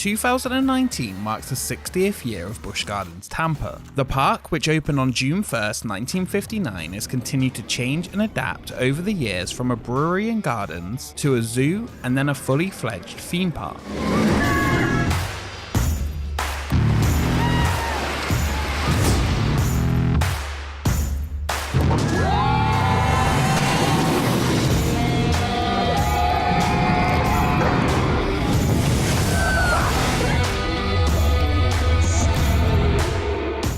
2019 marks the 60th year of Busch Gardens Tampa. The park, which opened on June 1st, 1959, has continued to change and adapt over the years from a brewery and gardens to a zoo and then a fully fledged theme park.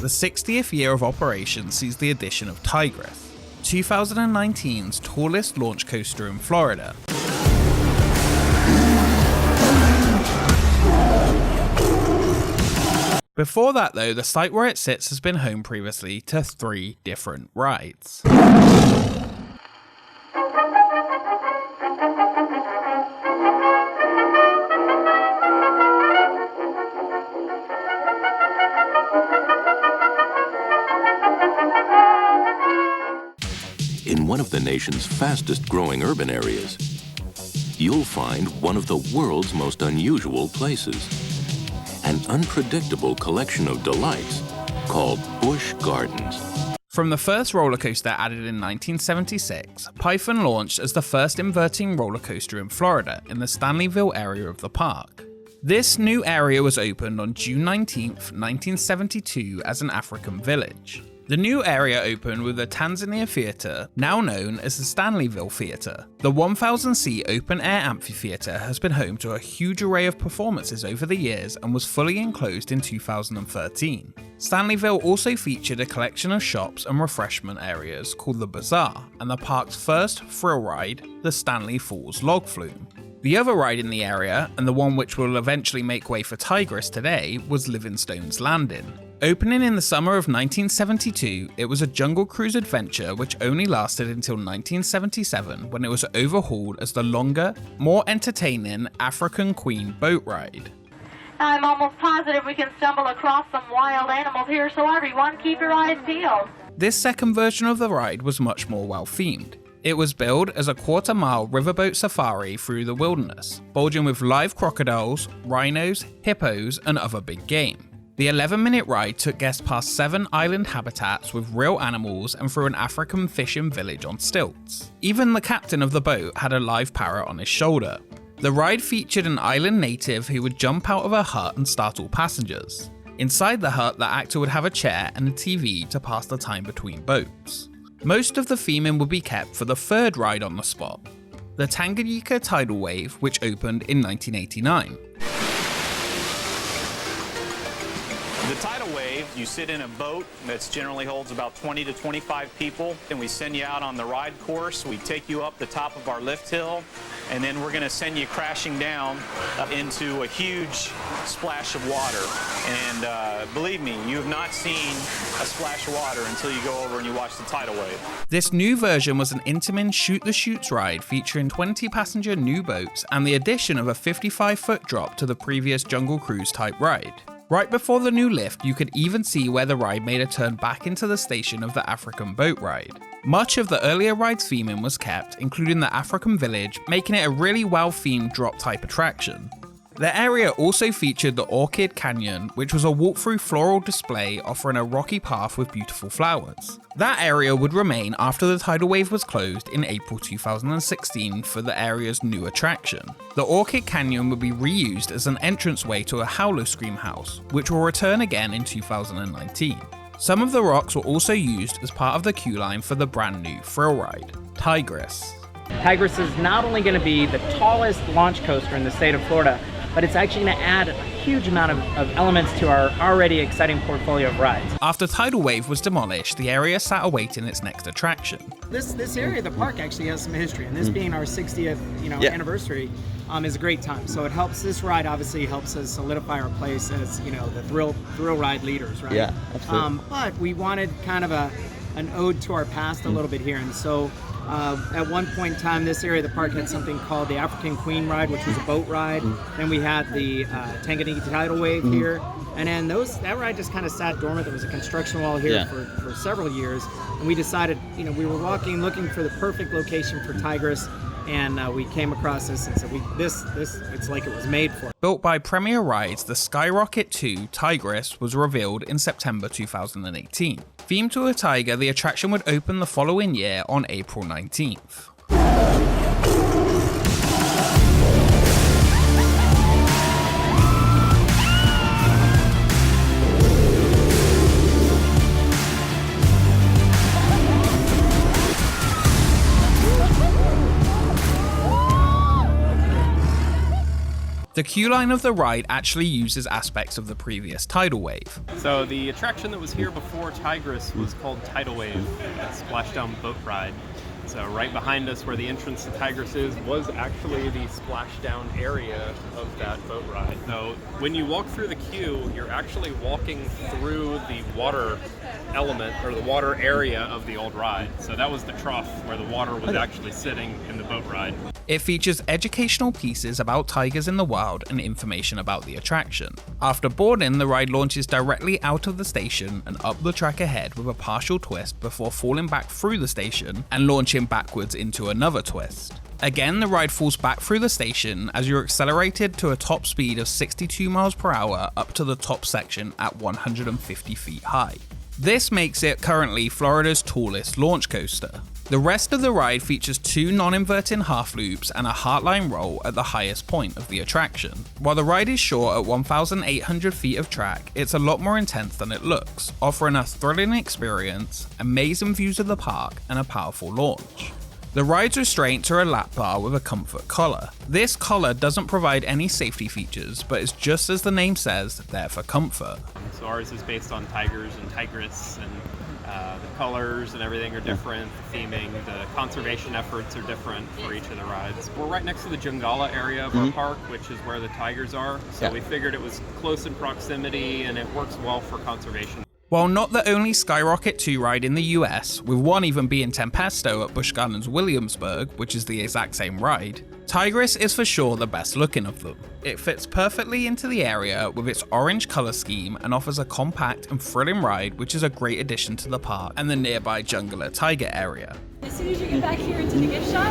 The 60th year of operation sees the addition of Tigris, 2019's tallest launch coaster in Florida. Before that though, the site where it sits has been home previously to 3 different rides. In one of the nation's fastest growing urban areas, you'll find one of the world's most unusual places. An unpredictable collection of delights called Busch Gardens. From the first roller coaster added in 1976, Python launched as the first inverting roller coaster in Florida in the Stanleyville area of the park. This new area was opened on June 19, 1972 as an African village. The new area opened with the Tanganyika Theater, now known as the Stanleyville Theater. The 1,000-seat open-air amphitheater has been home to a huge array of performances over the years and was fully enclosed in 2013. Stanleyville also featured a collection of shops and refreshment areas called the Bazaar, and the park's first thrill ride, the Stanley Falls Log Flume. The other ride in the area, and the one which will eventually make way for Tigris today, was Livingstone's Landing. Opening in the summer of 1972, it was a jungle cruise adventure which only lasted until 1977 when it was overhauled as the longer, more entertaining African Queen boat ride. I'm almost positive we can stumble across some wild animals here, so everyone keep your eyes peeled. This second version of the ride was much more well-themed. It was billed as a quarter-mile riverboat safari through the wilderness, bulging with live crocodiles, rhinos, hippos, and other big game. The 11-minute ride took guests past 7 island habitats with real animals and through an African fishing village on stilts. Even the captain of the boat had a live parrot on his shoulder. The ride featured an island native who would jump out of a hut and startle passengers. Inside the hut, the actor would have a chair and a TV to pass the time between boats. Most of the theming would be kept for the third ride on the spot, the Tanganyika Tidal Wave, which opened in 1989. The tidal wave, you sit in a boat that generally holds about 20 to 25 people, and we send you out on the ride course. We take you up the top of our lift hill, and then we're going to send you crashing down into a huge splash of water. And believe me, you have not seen a splash of water until you go over and you watch the tidal wave. This new version was an Intamin Shoot the Chutes ride featuring 20-passenger new boats and the addition of a 55-foot drop to the previous Jungle Cruise type ride. Right before the new lift, you could even see where the ride made a turn back into the station of the African boat ride. Much of the earlier ride's theming was kept, including the African village, making it a really well-themed drop-type attraction. The area also featured the Orchid Canyon, which was a walk-through floral display offering a rocky path with beautiful flowers. That area would remain after the tidal wave was closed in April 2016 for the area's new attraction. The Orchid Canyon would be reused as an entranceway to a Howler Scream house, which will return again in 2019. Some of the rocks were also used as part of the queue line for the brand new thrill ride, Tigris. Tigris is not only going to be the tallest launch coaster in the state of Florida, but it's actually going to add a huge amount of elements to our already exciting portfolio of rides. After Tidal Wave was demolished, the area sat awaiting its next attraction. This area of the park actually has some history, and this being our 60th anniversary is a great time. So it helps, this ride obviously helps us solidify our place as the thrill ride leaders, right? Yeah, absolutely. But we wanted kind of an ode to our past a little bit here, and so at one point in time, this area of the park had something called the African Queen Ride, which was a boat ride. Then we had the Tanganyika Tidal Wave here. And then that ride just kind of sat dormant. There was a construction wall here for several years. And we decided, we were looking for the perfect location for Tigris. and we came across this and said, this it's like it was made for. Built by Premier Rides, the Skyrocket 2 Tigris was revealed in September 2018. Themed to a tiger, the attraction would open the following year on April 19th. The queue line of the ride actually uses aspects of the previous Tidal Wave. So the attraction that was here before Tigris was called Tidal Wave, a splashdown boat ride. So right behind us where the entrance to Tigris is was actually the splashdown area of that boat ride. So when you walk through the queue, you're actually walking through the water element or the water area of the old ride. So that was the trough where the water was actually sitting in the boat ride. It features educational pieces about tigers in the wild and information about the attraction. After boarding, the ride launches directly out of the station and up the track ahead with a partial twist before falling back through the station and launching backwards into another twist. Again, the ride falls back through the station as you're accelerated to a top speed of 62 miles per hour up to the top section at 150 feet high. This makes it currently Florida's tallest launch coaster. The rest of the ride features 2 non-inverting half loops and a heartline roll at the highest point of the attraction. While the ride is short at 1,800 feet of track, it's a lot more intense than it looks, offering a thrilling experience, amazing views of the park, and a powerful launch. The ride's restraints are a lap bar with a comfort collar. This collar doesn't provide any safety features, but is just as the name says, there for comfort. So ours is based on tigers and tigris, and the colors and everything are different, the theming, the conservation efforts are different for each of the rides. We're right next to the Jungala area of our park, which is where the tigers are, so we figured it was close in proximity and it works well for conservation. While not the only Skyrocket 2 ride in the US, with one even being Tempesto at Busch Gardens Williamsburg, which is the exact same ride, Tigris is for sure the best looking of them. It fits perfectly into the area with its orange color scheme and offers a compact and thrilling ride, which is a great addition to the park and the nearby Jungala Tiger area. As soon as you get back here into the gift shop,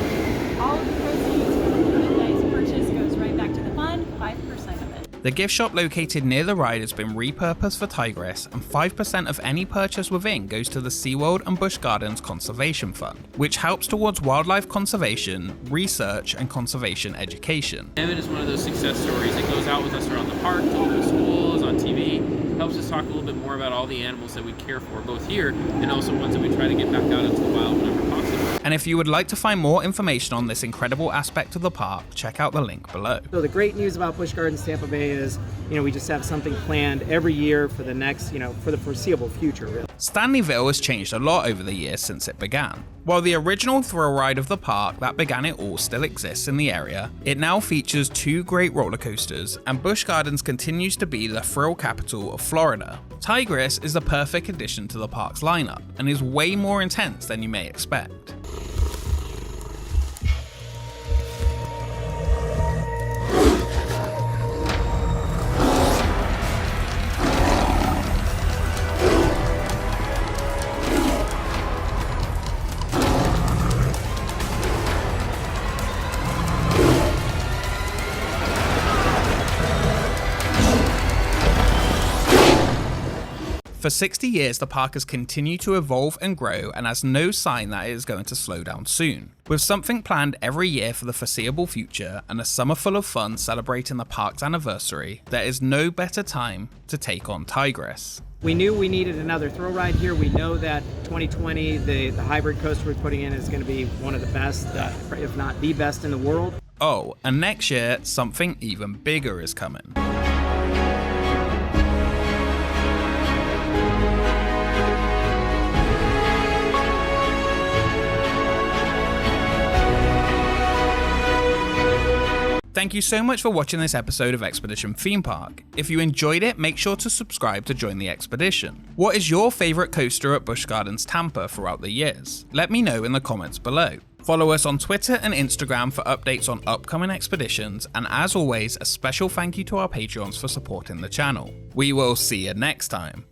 all of the proceeds from the merchandise purchase goes right back to the fund, 5% of it. The gift shop located near the ride has been repurposed for Tigris, and 5% of any purchase within goes to the SeaWorld and Busch Gardens Conservation Fund, which helps towards wildlife conservation, research, and conservation education. Evan is one of those success stories that goes out with us around the park, to local schools, on TV, helps us talk a little bit more about all the animals that we care for, both here and also ones that we try to get back out into the wild whenever possible. And if you would like to find more information on this incredible aspect of the park, check out the link below. So the great news about Busch Gardens Tampa Bay is, we just have something planned every year for the next, for the foreseeable future, really. Stanleyville has changed a lot over the years since it began. While the original thrill ride of the park that began it all still exists in the area, it now features 2 great roller coasters, and Busch Gardens continues to be the thrill capital of Florida. Tigris is the perfect addition to the park's lineup, and is way more intense than you may expect. For 60 years, the park has continued to evolve and grow and has no sign that it is going to slow down soon. With something planned every year for the foreseeable future and a summer full of fun celebrating the park's anniversary, there is no better time to take on Tigris. We knew we needed another thrill ride here. We know that 2020, the hybrid coaster we're putting in is going to be one of the best, if not the best in the world. Oh, and next year, something even bigger is coming. Thank you so much for watching this episode of Expedition Theme Park. If you enjoyed it, make sure to subscribe to join the expedition. What is your favorite coaster at Busch Gardens Tampa throughout the years? Let me know in the comments below. Follow us on Twitter and Instagram for updates on upcoming expeditions, and as always, a special thank you to our Patreons for supporting the channel. We will see you next time.